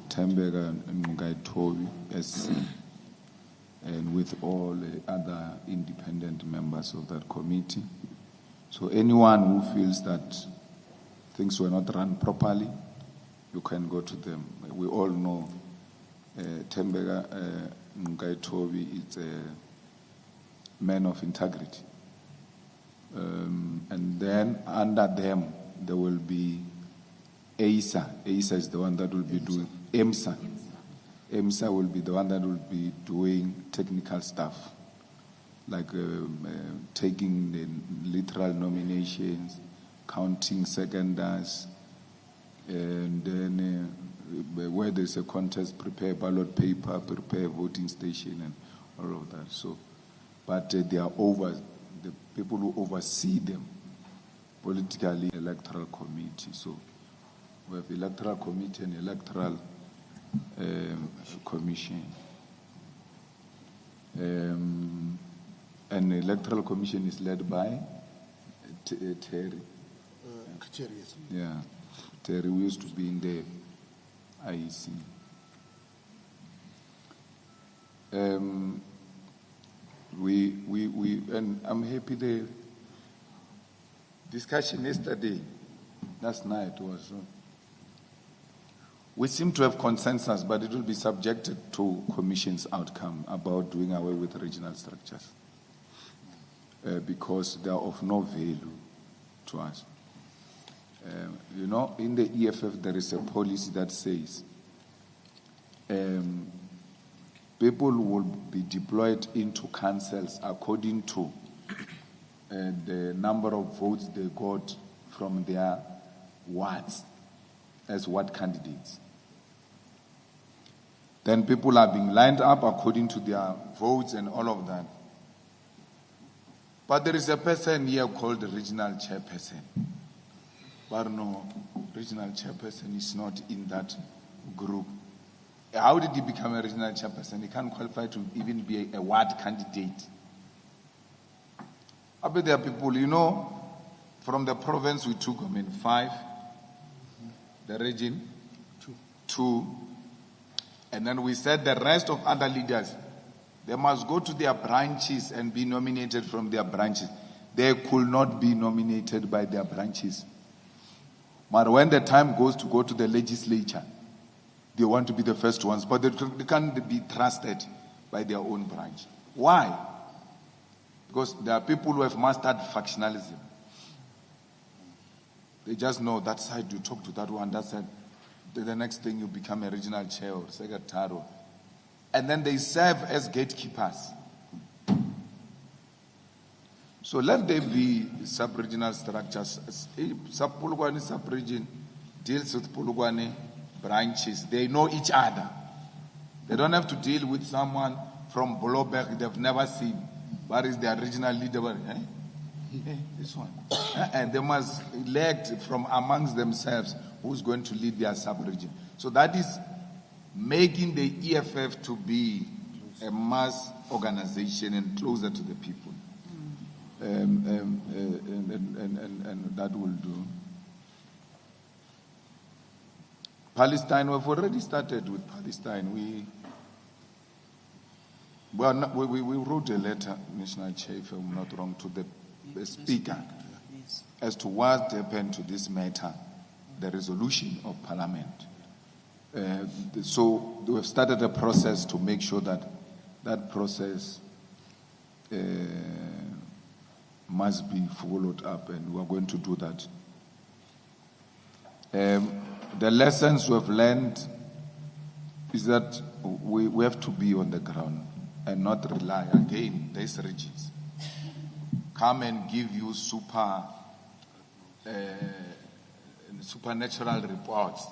Tembega Nungaitobi, SC, and with all other independent members of that committee. So anyone who feels that things were not run properly, you can go to them. We all know Tembega Nungaitobi is a man of integrity. And then under them, there will be AISA. AISA is the one that will be doing EMSA. EMSA will be the one that will be doing technical stuff. like taking the literal nominations, counting seconders, and then where there's a contest, prepare ballot paper, prepare voting station, and all of that. So, but they are the people who oversee them politically, electoral committee. So we have electoral committee and electoral commission. And the electoral commission is led by Terry. Yeah, Terry, who used to be in the IEC. And I'm happy the discussion yesterday, last night was. We seem to have consensus, but it will be subjected to Commission's outcome about doing away with regional structures because they are of no value to us. In the EFF, there is a policy that says people will be deployed into councils according to the number of votes they got from their wards as ward candidates. Then people are being lined up according to their votes and all of that. But there is a person here called the regional chairperson. But no, regional chairperson is not in that group. How did he become a regional chairperson? He can't qualify to even be a ward candidate. I bet there are people, from the province we took, 5, the region, 2, and then we said the rest of other leaders, they must go to their branches and be nominated from their branches. They could not be nominated by their branches. But when the time goes to go to the legislature, they want to be the first ones, but they can't be trusted by their own branch. Why? Because there are people who have mastered factionalism. They just know that side you talk to that one, that side. The next thing you become a regional chair or secretary. And then they serve as gatekeepers. So let there be sub-regional structures. Pulugwane sub-region deals with Pulugwane branches. They know each other. They don't have to deal with someone from Boloberg they've never seen. What is their regional leader? This one. And they must elect from amongst themselves who's going to lead their sub-region. So that is making the EFF to be a mass organization and closer to the people. And that will do. Palestine, we've already started with Palestine. We wrote a letter, National Chair, if I'm not wrong, to the Speaker as to what happened to this matter, the resolution of Parliament. So we have started a process to make sure that that process must be followed up, and we are going to do that. The lessons we have learned is that we have to be on the ground and not rely, again, these regions come and give you supernatural reports,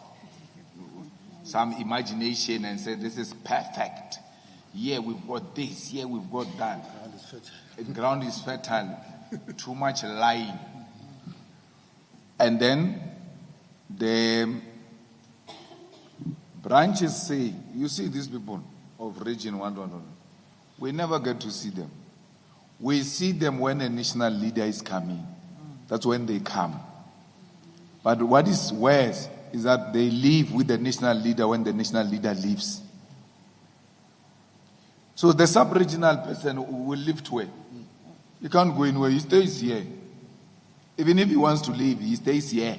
some imagination, and say this is perfect. Yeah, we've got this, yeah, we've got that. The ground is fertile. Too much lying. And then the branches say, you see these people of region 1, we never get to see them. We see them when a national leader is coming. That's when they come. But what is worse is that they live with the national leader when the national leader leaves. So the sub-regional person will live to it. He can't go anywhere, he stays here. Even if he wants to leave, he stays here.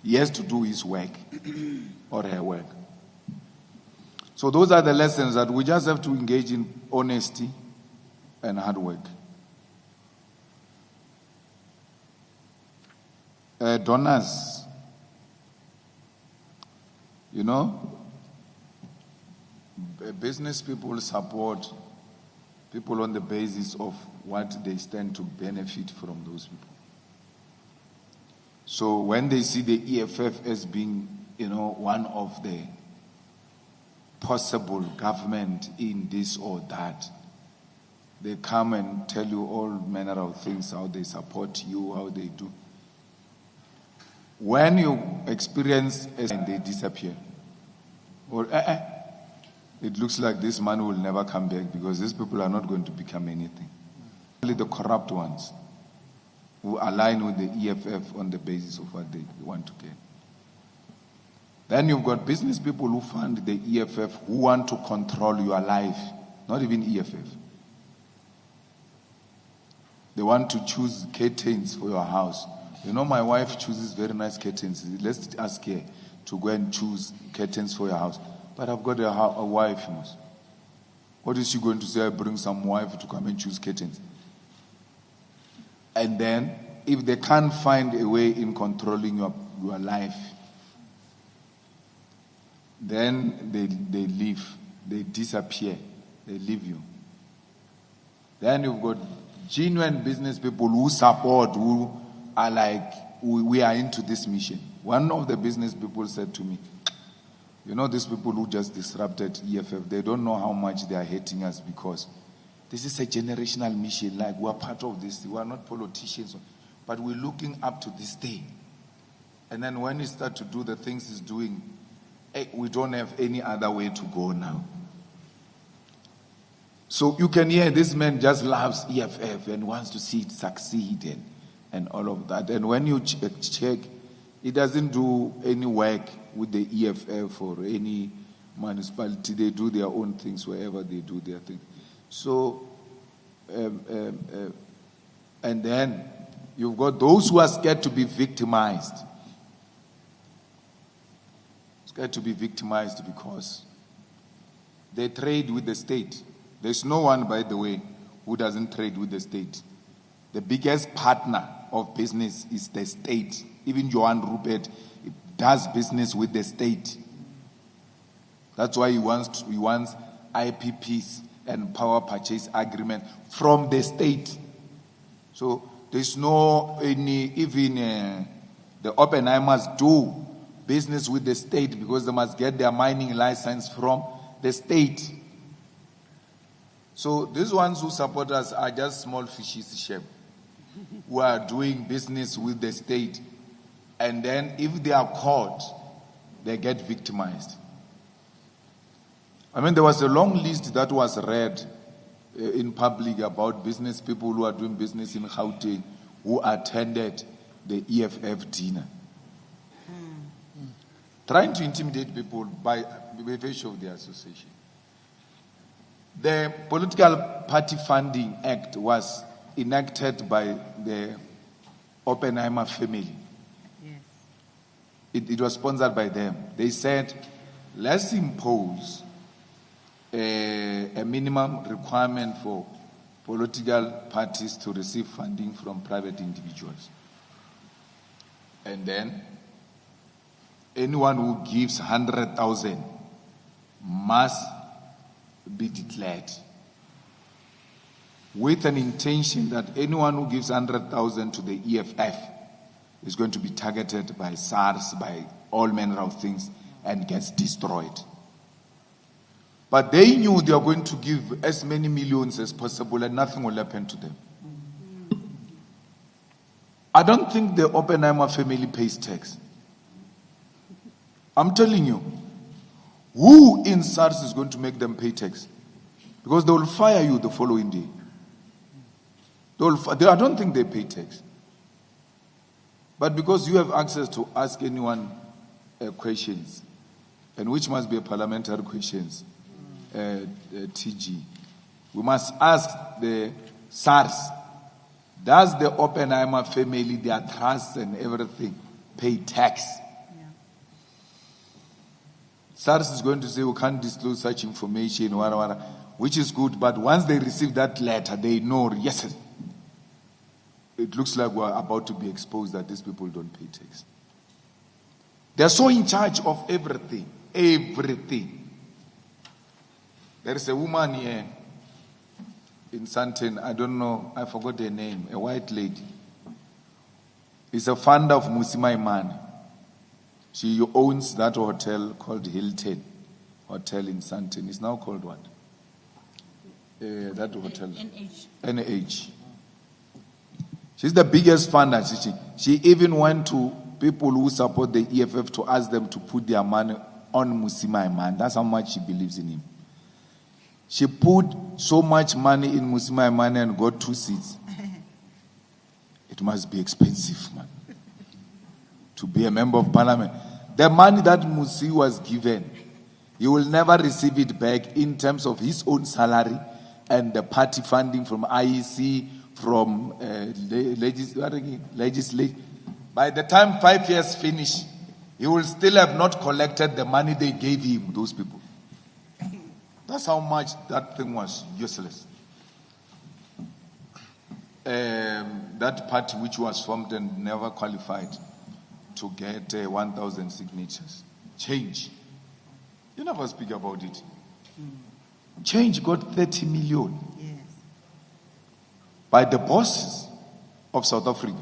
He has to do his work or her work. So those are the lessons that we just have to engage in honesty and hard work. Donors, you know, business people support people on the basis of what they stand to benefit from those people. So when they see the EFF as being, one of the possible government in this or that, they come and tell you all manner of things, how they support you, how they do. When you experience and they disappear, or it looks like this man will never come back because these people are not going to become anything. Only the corrupt ones who align with the EFF on the basis of what they want to get. Then you've got business people who fund the EFF who want to control your life, not even EFF. They want to choose curtains for your house. My wife chooses very nice curtains. Let's ask her to go and choose curtains for your house. But I've got a wife. What is she going to say? I bring some wife to come and choose curtains. And then, if they can't find a way in controlling your life, then they leave. They disappear. They leave you. Then you've got genuine business people who support, who are like, we are into this mission. One of the business people said to me, these people who just disrupted EFF, they don't know how much they are hating us because this is a generational mission. Like, we are part of this. We are not politicians, but we're looking up to this day. And then when we start to do the things he's doing, we don't have any other way to go now. So you can hear this man just loves EFF and wants to see it succeed and all of that. And when you check, it doesn't do any work with the EFF or any municipality. They do their own things wherever they do their thing. So, and then you've got those who are scared to be victimized. Scared to be victimized because they trade with the state. There's no one, by the way, who doesn't trade with the state. The biggest partner of business is the state. Even Johan Rupert does business with the state. That's why he wants IPPs and power purchase agreement from the state. So there's no even the Oppenheimers do business with the state because they must get their mining license from the state. So these ones who support us are just small fishes, Shep, who are doing business with the state. And then if they are caught, they get victimized. There was a long list that was read in public about business people who are doing business in Gauteng who attended the EFF dinner. Trying to intimidate people by virtue of their association. The Political Party Funding Act was enacted by the Oppenheimer family. Yes. It was sponsored by them. They said, let's impose a minimum requirement for political parties to receive funding from private individuals. And then anyone who gives 100,000 must be declared, with an intention that anyone who gives 100,000 to the EFF is going to be targeted by SARS, by all manner of things, and gets destroyed. But they knew they were going to give as many millions as possible and nothing will happen to them. I don't think the Oppenheimer family pays tax. I'm telling you, who in SARS is going to make them pay tax? Because they will fire you the following day. I don't think they pay tax. But because you have access to ask anyone questions, and which must be a parliamentary questions, TG, we must ask the SARS, does the Oppenheimer family, their trusts and everything, pay tax? SARS is going to say we can't disclose such information, which is good, but once they receive that letter, they know, yes, it looks like we're about to be exposed that these people don't pay tax. They're so in charge of everything. Everything. There is a woman here in Sandton, I don't know, I forgot her name, a white lady. Is a founder of Musima Imani. She owns that hotel called Hilton Hotel in Sandton. It's now called what? That hotel. NH. She's the biggest funder. She even went to people who support the EFF to ask them to put their money on Musima Imani. That's how much she believes in him. She put so much money in Musima Imani and got 2 seats. It must be expensive, man, to be a member of parliament. The money that Musi was given, he will never receive it back in terms of his own salary and the party funding from IEC, from legislature. By the time 5 years finish, he will still have not collected the money they gave him, those people. That's how much that thing was useless. That party which was formed and never qualified to get 1,000 signatures. Change. You never speak about it. Change got 30 million. Yes. By the bosses of South Africa.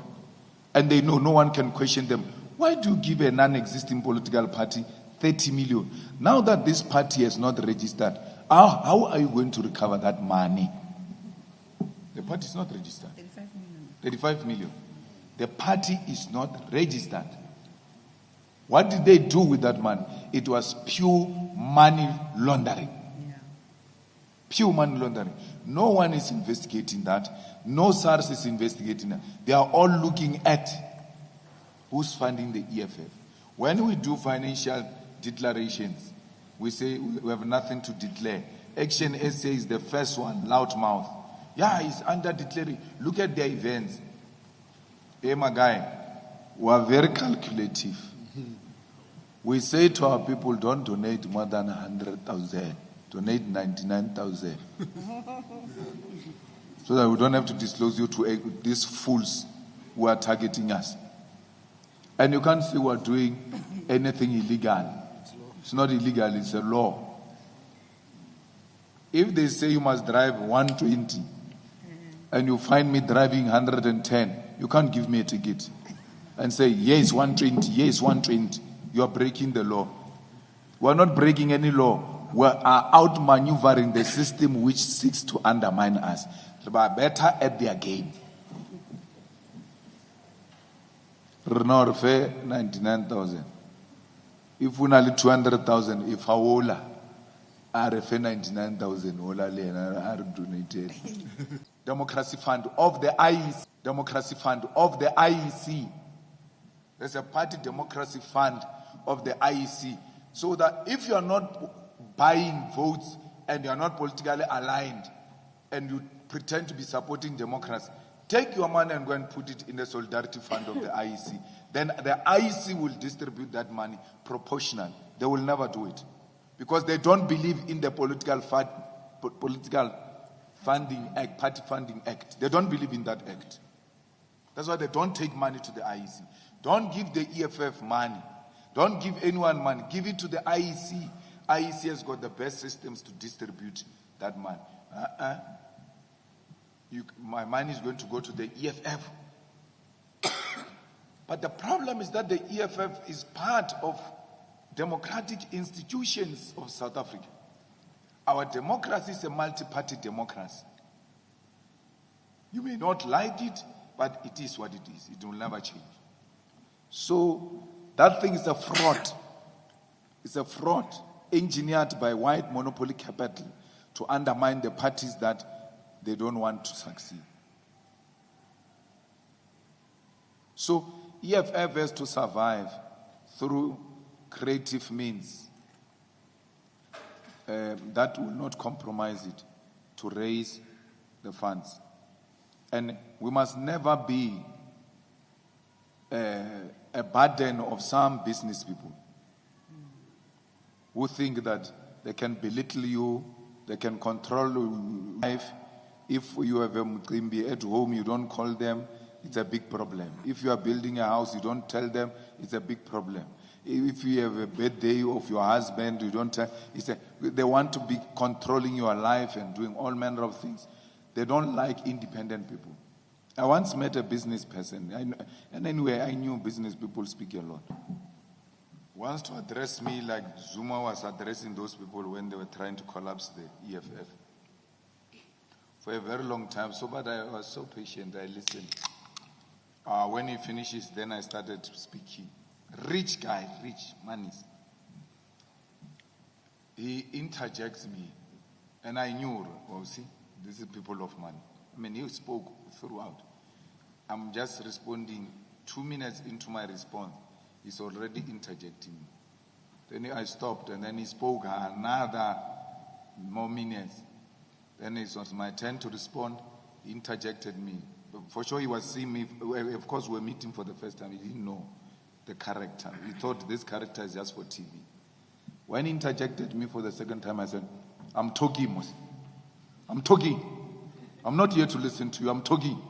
And they know no one can question them. Why do you give a non-existing political party 30 million? Now that this party has not registered, how are you going to recover that money? The party is not registered. 35 million. The party is not registered. What did they do with that money? It was pure money laundering. Yeah. Pure money laundering. No one is investigating that. No SARS is investigating that. They are all looking at who's funding the EFF. When we do financial declarations, we say we have nothing to declare. Action SA is the first one, loudmouth. Yeah, it's under declaring. Look at their events. Hey, my guy, we are very calculative. We say to our people, don't donate more than 100,000. Donate 99,000. So that we don't have to disclose you to these fools who are targeting us. And you can't say we're doing anything illegal. It's not illegal, it's a law. If they say you must drive 120 and you find me driving 110, you can't give me a ticket and say, yes, 120, yes, 120. You are breaking the law. We are not breaking any law. We are outmaneuvering the system which seeks to undermine us. We are better at their game. Renor fair 99,000. If we only 200,000, if Awola are fair 99,000, Ola are donated. Democracy Fund of the IEC. Democracy Fund of the IEC. There's a party democracy fund of the IEC. So that if you are not buying votes and you are not politically aligned and you pretend to be supporting democracy, take your money and go and put it in the solidarity fund of the IEC. Then the IEC will distribute that money proportionally. They will never do it. Because they don't believe in the political funding act, party funding act. They don't believe in that act. That's why they don't take money to the IEC. Don't give the EFF money. Don't give anyone money. Give it to the IEC. IEC has got the best systems to distribute that money. My money is going to go to the EFF. But the problem is that the EFF is part of democratic institutions of South Africa. Our democracy is a multi-party democracy. You may not like it, but it is what it is. It will never change. So that thing is a fraud. It's a fraud engineered by white monopoly capital to undermine the parties that they don't want to succeed. So EFF has to survive through creative means that will not compromise it to raise the funds. And we must never be a burden of some business people who think that they can belittle you, they can control your life. If you have a mqimbi at home, you don't call them, it's a big problem. If you are building a house, you don't tell them, it's a big problem. If you have a birthday of your husband, you don't tell, they want to be controlling your life and doing all manner of things. They don't like independent people. I once met a business person, and anyway, I knew business people speak a lot. Wants to address me like Zuma was addressing those people when they were trying to collapse the EFF. For a very long time, but I was so patient, I listened. When he finishes, then I started speaking. Rich guy, rich, monies. He interjects me, and I knew, see, this is people of money. I mean, he spoke throughout. I'm just responding 2 minutes into my response. He's already interjecting me. Then I stopped, and then he spoke another more minutes. Then it was my turn to respond. He interjected me. For sure, he was seeing me. Of course, we were meeting for the first time. He didn't know the character. He thought this character is just for TV. When he interjected me for the second time, I said, I'm talking, Mos. I'm talking. I'm not here to listen to you. I'm talking.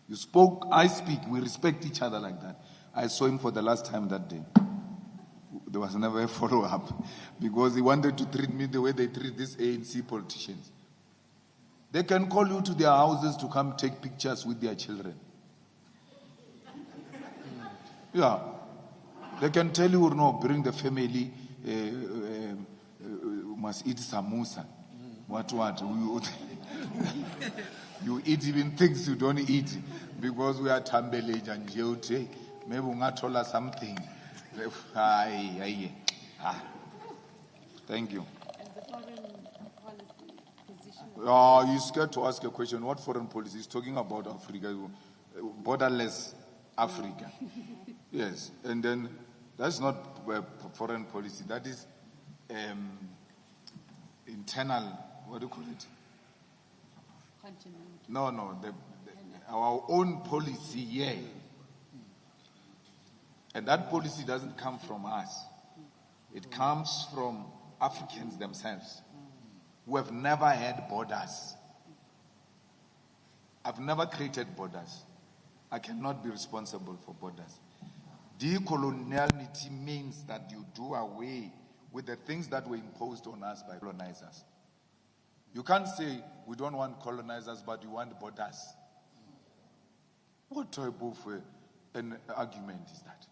You spoke, I speak. We respect each other like that. I saw him for the last time that day. There was never a follow-up because he wanted to treat me the way they treat these ANC politicians. They can call you to their houses to come take pictures with their children. Yeah. They can tell you, no, bring the family, must eat samosa. What? You eat even things you don't eat because we are tambelage and jeute. Maybe we not told us something. Thank you. You're scared to ask a question. What foreign policy? He's talking about Africa, borderless Africa. Yes, and then that's not foreign policy. That is internal. What do you call it? No. Our own policy, yeah. And that policy doesn't come from us. It comes from Africans themselves who have never had borders. I've never created borders. I cannot be responsible for borders. Decoloniality means that you do away with the things that were imposed on us by colonizers. You can't say we don't want colonizers, but you want borders. What type of an argument is that?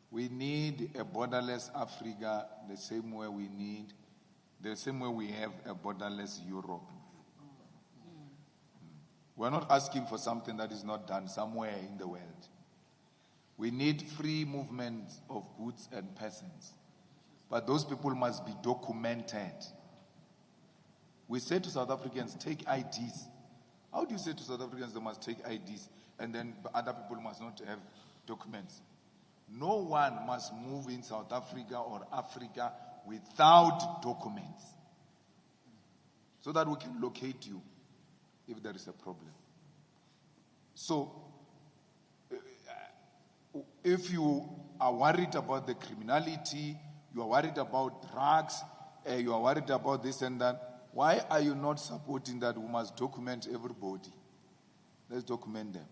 We need a borderless Africa the same way we have a borderless Europe. We're not asking for something that is not done somewhere in the world. We need free movement of goods and persons. But those people must be documented. We say to South Africans, take IDs. How do you say to South Africans they must take IDs and then other people must not have documents? No one must move in South Africa or Africa without documents so that we can locate you if there is a problem. So, if you are worried about the criminality, you are worried about drugs, you are worried about this and that, why are you not supporting that we must document everybody? Let's document them.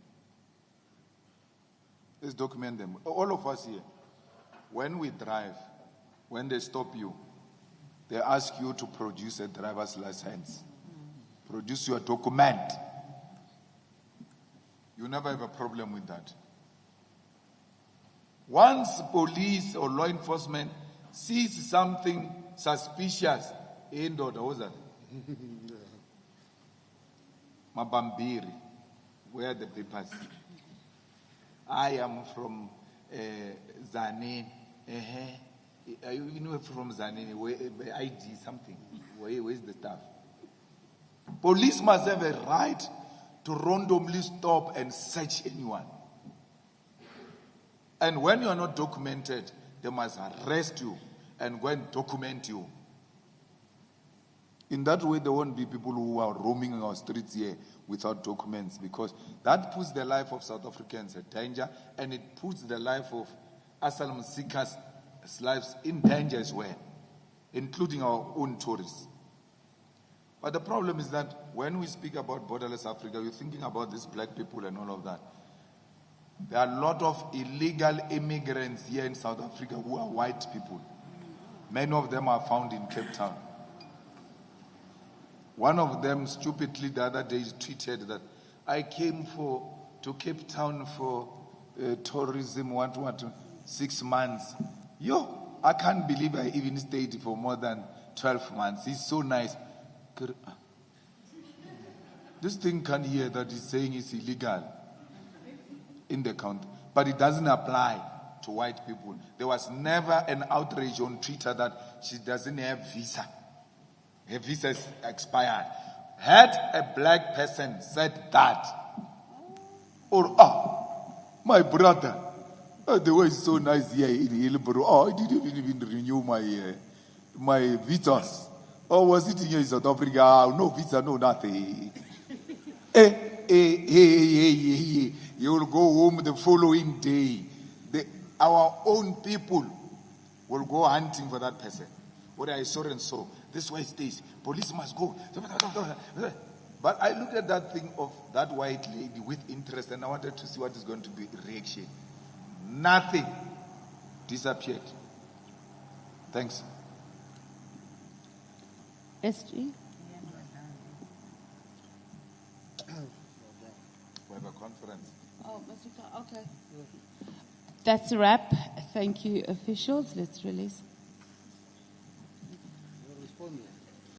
Let's document them. All of us here, when we drive, when they stop you, they ask you to produce a driver's license. Produce your document. You never have a problem with that. Once police or law enforcement sees something suspicious, what was that? Mabambiri, where are the papers? I am from Zanini. You know from Zanini, ID something. Where's the stuff? Police must have a right to randomly stop and search anyone. And when you are not documented, they must arrest you and go and document you. In that way, there won't be people who are roaming our streets here without documents, because that puts the life of South Africans in danger, and it puts the life of asylum seekers' lives in danger as well, including our own tourists. But the problem is that when we speak about borderless Africa, we're thinking about these black people and all of that. There are a lot of illegal immigrants here in South Africa who are white people. Many of them are found in Cape Town. One of them stupidly the other day tweeted that I came to Cape Town for tourism 6 months. I can't believe I even stayed for more than 12 months. It's so nice. This thing can hear that he's saying it's illegal in the country, but it doesn't apply to white people. There was never an outrage on Twitter that she doesn't have visa. Her visa is expired. Had a black person said that, or my brother, the way is so nice here in Hillborough. I didn't even renew my visas. Or was it here in South Africa? No visa, no nothing. You will go home the following day. Our own people will go hunting for that person. What I saw and saw. This way it stays. Police must go. But I looked at that thing of that white lady with interest, and I wanted to see what is going to be the reaction. Nothing. Disappeared. Thanks. SG? We have a conference. Oh, okay. That's a wrap. Thank you, officials. Let's release.